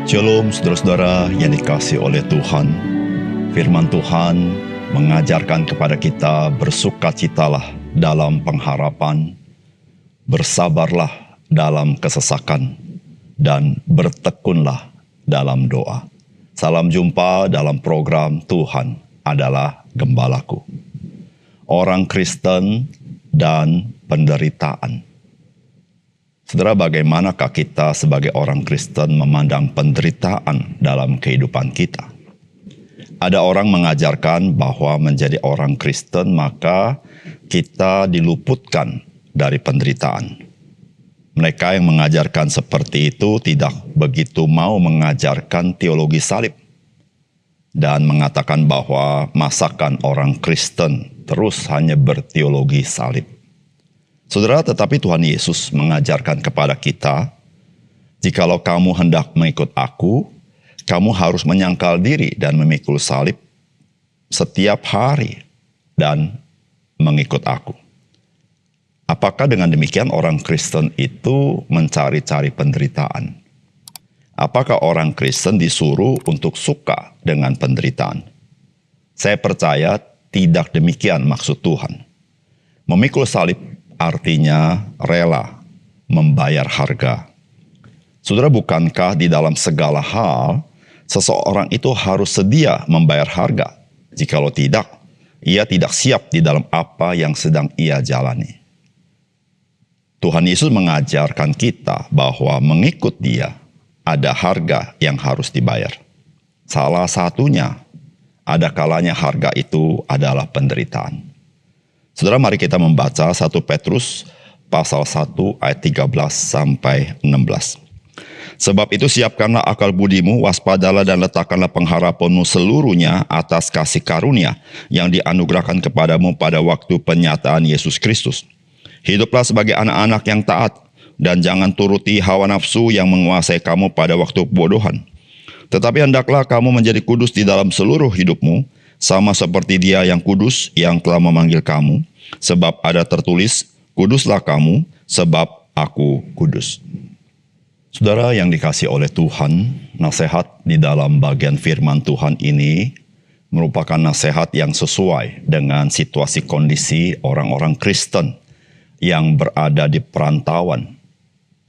Shalom saudara-saudara yang dikasihi oleh Tuhan. Firman Tuhan mengajarkan kepada kita bersukacitalah dalam pengharapan, bersabarlah dalam kesesakan, dan bertekunlah dalam doa. Salam jumpa dalam program Tuhan adalah Gembalaku. Orang Kristen dan penderitaan. Saudara, bagaimanakah kita sebagai orang Kristen memandang penderitaan dalam kehidupan kita? Ada orang mengajarkan bahwa menjadi orang Kristen maka kita diluputkan dari penderitaan. Mereka yang mengajarkan seperti itu tidak begitu mau mengajarkan teologi salib dan mengatakan bahwa masakan orang Kristen terus hanya berteologi salib. Saudara, tetapi Tuhan Yesus mengajarkan kepada kita, jikalau kamu hendak mengikut aku, kamu harus menyangkal diri dan memikul salib setiap hari dan mengikut aku. Apakah dengan demikian orang Kristen itu mencari-cari penderitaan? Apakah orang Kristen disuruh untuk suka dengan penderitaan? Saya percaya tidak demikian maksud Tuhan. Memikul salib artinya rela membayar harga. Saudara, bukankah di dalam segala hal seseorang itu harus sedia membayar harga? Jikalau tidak, ia tidak siap di dalam apa yang sedang ia jalani. Tuhan Yesus mengajarkan kita bahwa mengikut Dia ada harga yang harus dibayar. Salah satunya, ada kalanya harga itu adalah penderitaan. Saudara, mari kita membaca 1 Petrus pasal 1 ayat 13 sampai 16. Sebab itu siapkanlah akal budimu, waspadalah dan letakkanlah pengharapanmu seluruhnya atas kasih karunia yang dianugerahkan kepadamu pada waktu penyataan Yesus Kristus. Hiduplah sebagai anak-anak yang taat dan jangan turuti hawa nafsu yang menguasai kamu pada waktu kebodohan. Tetapi hendaklah kamu menjadi kudus di dalam seluruh hidupmu, sama seperti Dia yang kudus yang telah memanggil kamu, sebab ada tertulis, kuduslah kamu, sebab aku kudus. Saudara yang dikasihi oleh Tuhan, nasihat di dalam bagian firman Tuhan ini merupakan nasihat yang sesuai dengan situasi kondisi orang-orang Kristen yang berada di perantauan.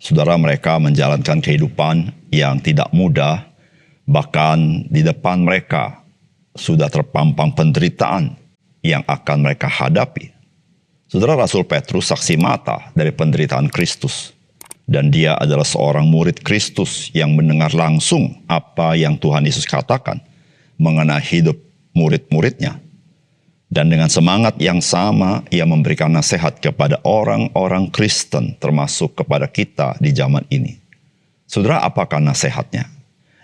Saudara, mereka menjalankan kehidupan yang tidak mudah, bahkan di depan mereka sudah terpampang penderitaan yang akan mereka hadapi. Saudara, Rasul Petrus saksi mata dari penderitaan Kristus. Dan dia adalah seorang murid Kristus yang mendengar langsung apa yang Tuhan Yesus katakan mengenai hidup murid-muridnya. Dan dengan semangat yang sama, ia memberikan nasihat kepada orang-orang Kristen, termasuk kepada kita di zaman ini. Saudara, apakah nasihatnya?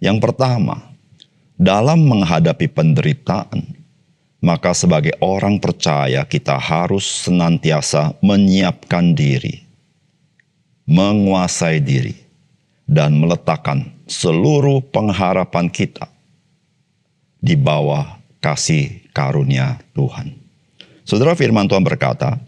Yang pertama, dalam menghadapi penderitaan, maka sebagai orang percaya kita harus senantiasa menyiapkan diri, menguasai diri, dan meletakkan seluruh pengharapan kita di bawah kasih karunia Tuhan. Saudara, firman Tuhan berkata,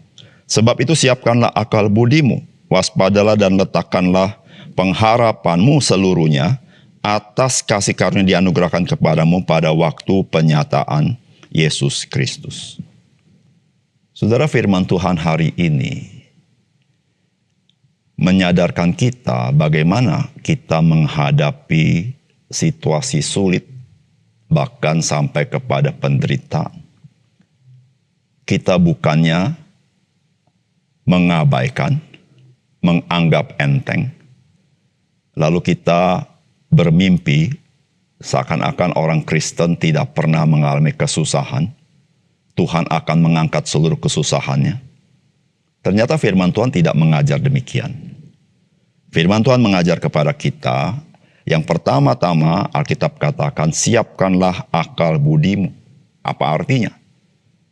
sebab itu siapkanlah akal budimu, waspadalah dan letakkanlah pengharapanmu seluruhnya atas kasih karunia dianugerahkan kepadamu pada waktu penyataan Yesus Kristus. Saudara, firman Tuhan hari ini menyadarkan kita bagaimana kita menghadapi situasi sulit, bahkan sampai kepada penderitaan. Kita bukannya mengabaikan, menganggap enteng, lalu kita bermimpi seakan-akan orang Kristen tidak pernah mengalami kesusahan. Tuhan akan mengangkat seluruh kesusahannya. Ternyata firman Tuhan tidak mengajar demikian. Firman Tuhan mengajar kepada kita, yang pertama-tama Alkitab katakan, siapkanlah akal budimu. Apa artinya?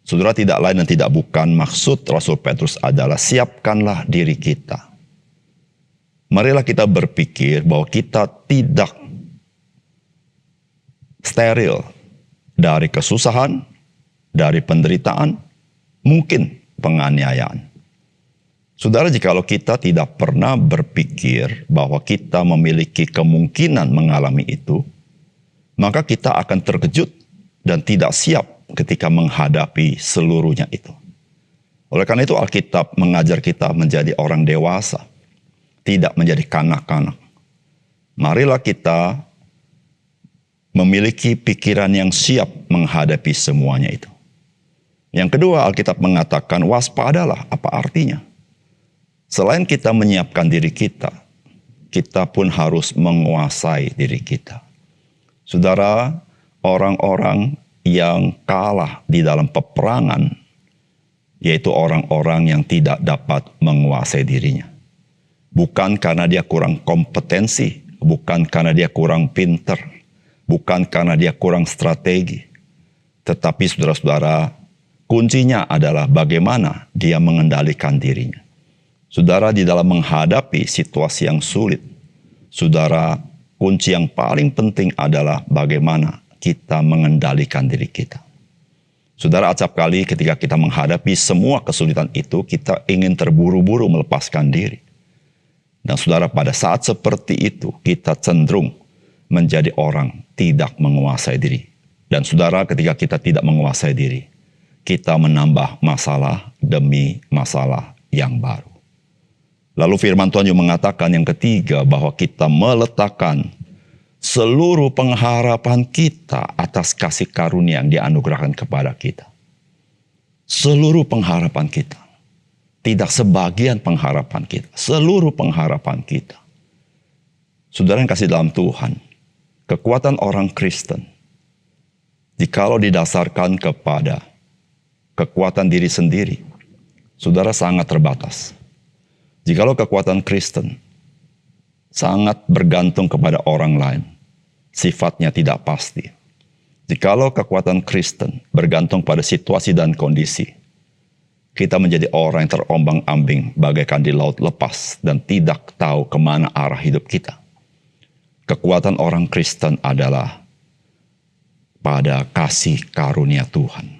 Saudara, tidak lain dan tidak bukan maksud Rasul Petrus adalah siapkanlah diri kita. Marilah kita berpikir bahwa kita tidak steril dari kesusahan, dari penderitaan, mungkin penganiayaan. Saudara, jikalau kita tidak pernah berpikir bahwa kita memiliki kemungkinan mengalami itu, maka kita akan terkejut dan tidak siap ketika menghadapi seluruhnya itu. Oleh karena itu Alkitab mengajar kita menjadi orang dewasa, tidak menjadi kanak-kanak. Marilah kita memiliki pikiran yang siap menghadapi semuanya itu. Yang kedua, Alkitab mengatakan waspadalah. Apa artinya? Selain kita menyiapkan diri kita pun harus menguasai diri kita. Saudara, orang-orang yang kalah di dalam peperangan, yaitu orang-orang yang tidak dapat menguasai dirinya. Bukan karena dia kurang kompetensi, bukan karena dia kurang pinter, bukan karena dia kurang strategi. Tetapi saudara-saudara, kuncinya adalah bagaimana dia mengendalikan dirinya. Saudara, di dalam menghadapi situasi yang sulit, saudara, kunci yang paling penting adalah bagaimana kita mengendalikan diri kita. Saudara, acap kali ketika kita menghadapi semua kesulitan itu, kita ingin terburu-buru melepaskan diri. Dan saudara, pada saat seperti itu, kita cenderung menjadi orang tidak menguasai diri. Dan saudara, ketika kita tidak menguasai diri, kita menambah masalah demi masalah yang baru. Lalu firman Tuhan juga mengatakan yang ketiga, bahwa kita meletakkan seluruh pengharapan kita atas kasih karunia yang dianugerahkan kepada kita. Seluruh pengharapan kita. Tidak sebagian pengharapan kita. Seluruh pengharapan kita. Saudara yang kasih dalam Tuhan, kekuatan orang Kristen, jikalau didasarkan kepada kekuatan diri sendiri, saudara, sangat terbatas. Jikalau kekuatan Kristen sangat bergantung kepada orang lain, sifatnya tidak pasti. Jikalau kekuatan Kristen bergantung pada situasi dan kondisi, kita menjadi orang yang terombang-ambing bagaikan di laut lepas dan tidak tahu kemana arah hidup kita. Kekuatan orang Kristen adalah pada kasih karunia Tuhan.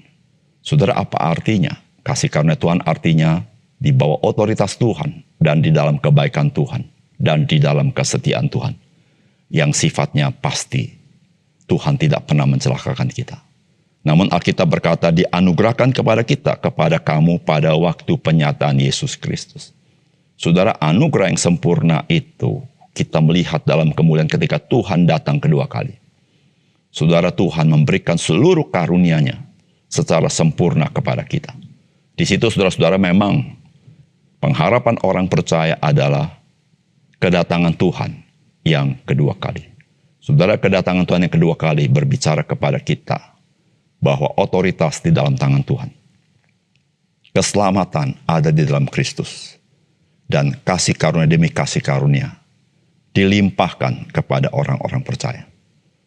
Saudara, apa artinya? Kasih karunia Tuhan artinya di bawah otoritas Tuhan dan di dalam kebaikan Tuhan dan di dalam kesetiaan Tuhan yang sifatnya pasti. Tuhan tidak pernah mencelakakan kita. Namun Alkitab berkata dianugerahkan kepada kita, kepada kamu pada waktu penyataan Yesus Kristus. Saudara, anugerah yang sempurna itu kita melihat dalam kemuliaan ketika Tuhan datang kedua kali. Saudara, Tuhan memberikan seluruh karunia-Nya secara sempurna kepada kita. Di situ saudara-saudara, memang pengharapan orang percaya adalah kedatangan Tuhan yang kedua kali. Saudara, kedatangan Tuhan yang kedua kali berbicara kepada kita bahwa otoritas di dalam tangan Tuhan. Keselamatan ada di dalam Kristus. Dan kasih karunia demi kasih karunia dilimpahkan kepada orang-orang percaya.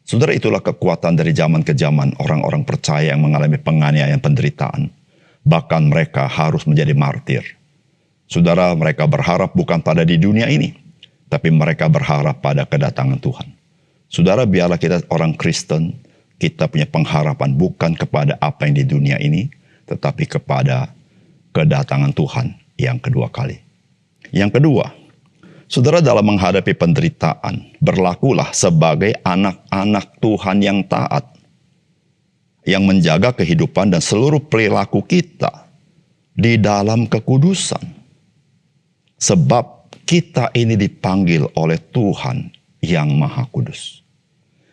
Saudara, itulah kekuatan dari zaman ke zaman orang-orang percaya yang mengalami penganiayaan, penderitaan. Bahkan mereka harus menjadi martir. Saudara, mereka berharap bukan pada di dunia ini, tapi mereka berharap pada kedatangan Tuhan. Saudara, biarlah kita orang Kristen, kita punya pengharapan bukan kepada apa yang di dunia ini, tetapi kepada kedatangan Tuhan yang kedua kali. Yang kedua, saudara, dalam menghadapi penderitaan, berlakulah sebagai anak-anak Tuhan yang taat, yang menjaga kehidupan dan seluruh perilaku kita di dalam kekudusan. Sebab kita ini dipanggil oleh Tuhan yang Maha Kudus.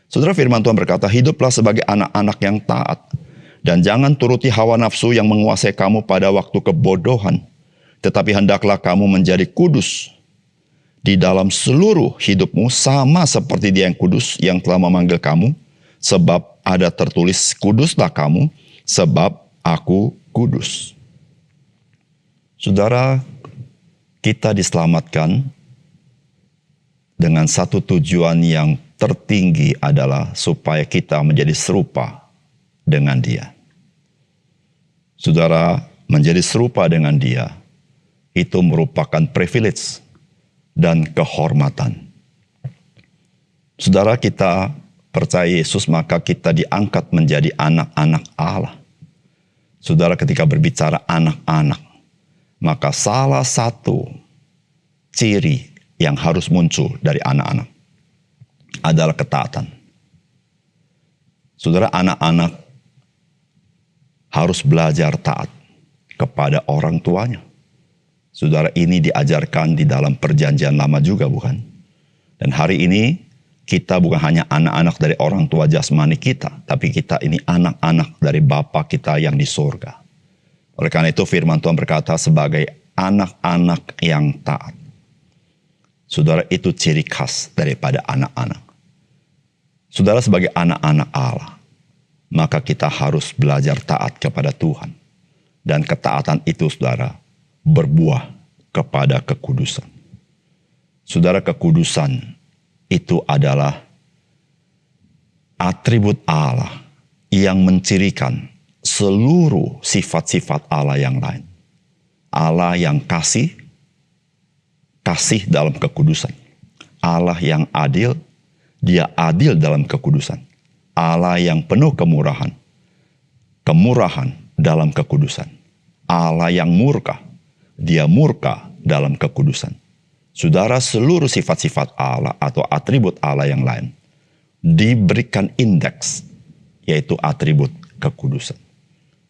Saudara, firman Tuhan berkata, hiduplah sebagai anak-anak yang taat. Dan jangan turuti hawa nafsu yang menguasai kamu pada waktu kebodohan. Tetapi hendaklah kamu menjadi kudus di dalam seluruh hidupmu, sama seperti Dia yang kudus yang telah memanggil kamu. Sebab ada tertulis, kuduslah kamu, sebab aku kudus. Saudara, kita diselamatkan dengan satu tujuan yang tertinggi adalah supaya kita menjadi serupa dengan Dia. Saudara, menjadi serupa dengan Dia itu merupakan privilege dan kehormatan. Saudara, kita percaya Yesus, maka kita diangkat menjadi anak-anak Allah. Saudara, ketika berbicara anak-anak, maka salah satu ciri yang harus muncul dari anak-anak adalah ketaatan. Saudara, anak-anak harus belajar taat kepada orang tuanya. Saudara, ini diajarkan di dalam perjanjian lama juga, bukan? Dan hari ini kita bukan hanya anak-anak dari orang tua jasmani kita, tapi kita ini anak-anak dari Bapa kita yang di surga. Oleh karena itu firman Tuhan berkata sebagai anak-anak yang taat. Saudara, itu ciri khas daripada anak-anak. Saudara, sebagai anak-anak Allah, maka kita harus belajar taat kepada Tuhan. Dan ketaatan itu, saudara, berbuah kepada kekudusan. Saudara, kekudusan itu adalah atribut Allah yang mencirikan seluruh sifat-sifat Allah yang lain. Allah yang kasih dalam kekudusan. Allah yang adil, Dia adil dalam kekudusan. Allah yang penuh kemurahan dalam kekudusan. Allah yang murka, Dia murka dalam kekudusan. Saudara, seluruh sifat-sifat Allah atau atribut Allah yang lain diberikan indeks, yaitu atribut kekudusan.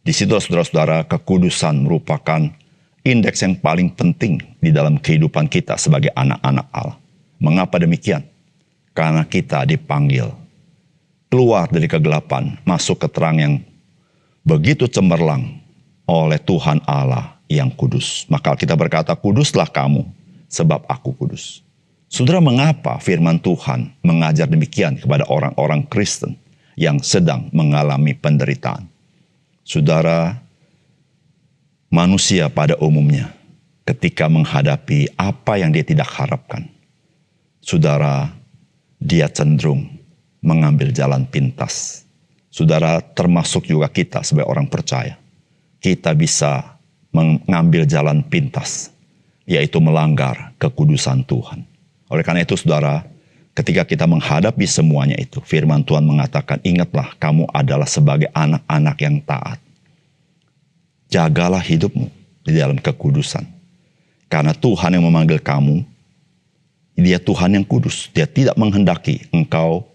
Di situ, saudara-saudara, kekudusan merupakan indeks yang paling penting di dalam kehidupan kita sebagai anak-anak Allah. Mengapa demikian? Karena kita dipanggil keluar dari kegelapan, masuk ke terang yang begitu cemerlang oleh Tuhan Allah yang kudus. Maka kita berkata, kuduslah kamu, sebab aku kudus. Saudara, mengapa firman Tuhan mengajar demikian kepada orang-orang Kristen yang sedang mengalami penderitaan? Saudara, manusia pada umumnya ketika menghadapi apa yang dia tidak harapkan, saudara, dia cenderung mengambil jalan pintas. Saudara, termasuk juga kita sebagai orang percaya. Kita bisa mengambil jalan pintas, yaitu melanggar kekudusan Tuhan. Oleh karena itu, saudara, ketika kita menghadapi semuanya itu, firman Tuhan mengatakan, ingatlah kamu adalah sebagai anak-anak yang taat. Jagalah hidupmu di dalam kekudusan. Karena Tuhan yang memanggil kamu, Dia Tuhan yang kudus. Dia tidak menghendaki engkau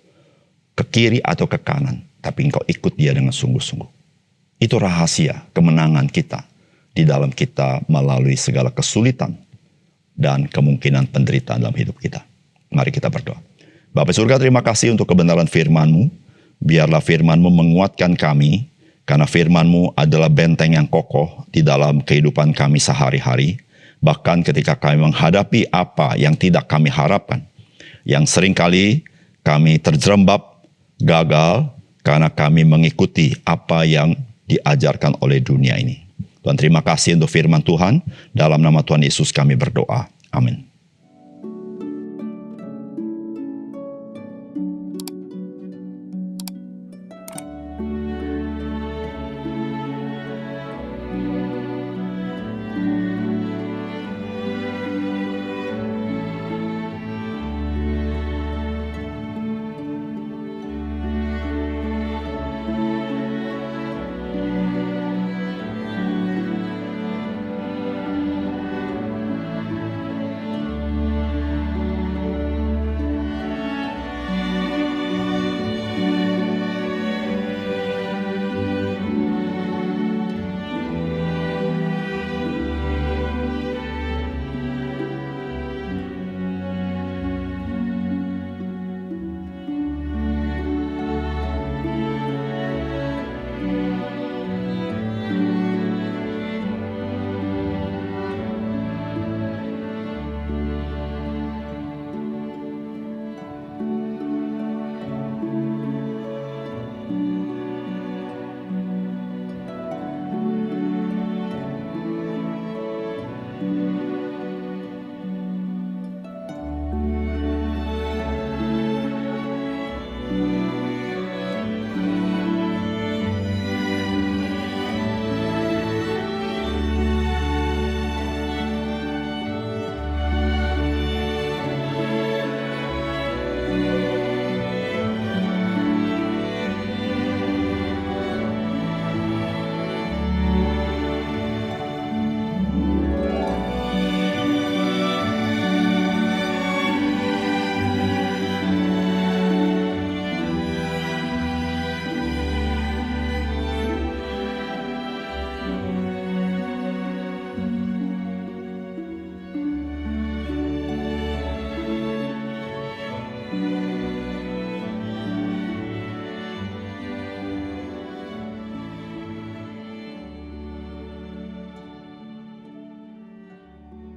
ke kiri atau ke kanan, tapi engkau ikut Dia dengan sungguh-sungguh. Itu rahasia kemenangan kita di dalam kita melalui segala kesulitan dan kemungkinan penderitaan dalam hidup kita. Mari kita berdoa. Bapa surga, terima kasih untuk kebenaran firman-Mu. Biarlah firman-Mu menguatkan kami, karena firman-Mu adalah benteng yang kokoh di dalam kehidupan kami sehari-hari. Bahkan ketika kami menghadapi apa yang tidak kami harapkan, yang seringkali kami terjerembab, gagal, karena kami mengikuti apa yang diajarkan oleh dunia ini. Tuhan, terima kasih untuk firman Tuhan. Dalam nama Tuhan Yesus kami berdoa. Amin.